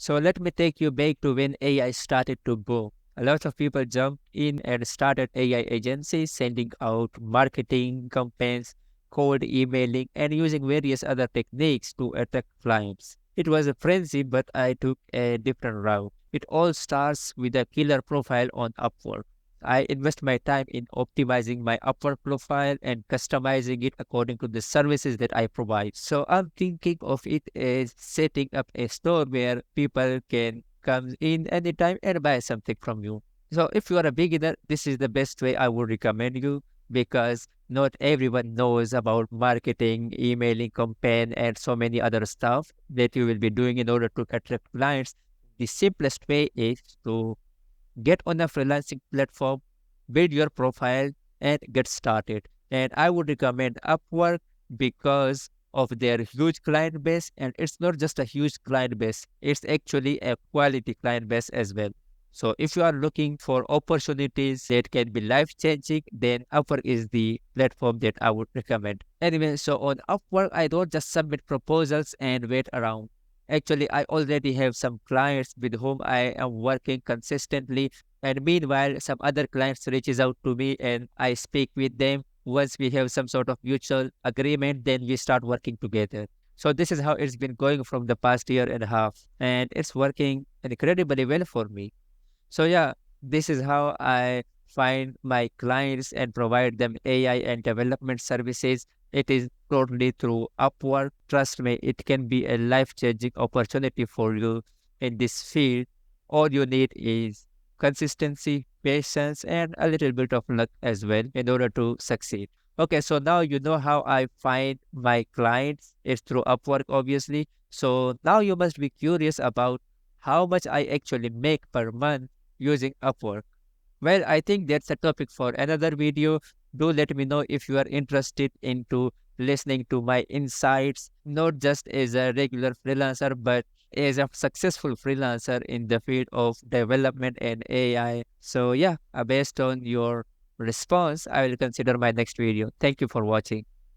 So let me take you back to when AI started to boom. A lot of people jumped in and started AI agencies, sending out marketing campaigns, cold emailing, and using various other techniques to attract clients. It was a frenzy, but I took a different route. It all starts with a killer profile on Upwork. I invest my time in optimizing my Upwork profile and customizing it according to the services that I provide. So I'm thinking of it as setting up a store where people can come in anytime and buy something from you. So if you are a beginner, this is the best way I would recommend you, because not everyone knows about marketing, emailing campaign, and so many other stuff that you will be doing in order to attract clients. The simplest way is to get on a freelancing platform, build your profile, and get started. And I would recommend Upwork because of their huge client base. And it's not just a huge client base, it's actually a quality client base as well. So if you are looking for opportunities that can be life changing, then Upwork is the platform that I would recommend. Anyway, so on Upwork, I don't just submit proposals and wait around. Actually, I already have some clients with whom I am working consistently. And meanwhile, some other clients reaches out to me and I speak with them. Once we have some sort of mutual agreement, then we start working together. So this is how it's been going from the past year and a half. And it's working incredibly well for me. So yeah, this is how I find my clients and provide them AI and development services. It is totally through Upwork. Trust me, it can be a life-changing opportunity for you in this field. All you need is consistency, patience, and a little bit of luck as well in order to succeed. Okay, so now you know how I find my clients. It's through Upwork, obviously. So now you must be curious about how much I actually make per month using Upwork. Well, I think that's a topic for another video. Do let me know if you are interested into listening to my insights, not just as a regular freelancer, but as a successful freelancer in the field of development and AI. So yeah, based on your response, I will consider my next video. Thank you for watching.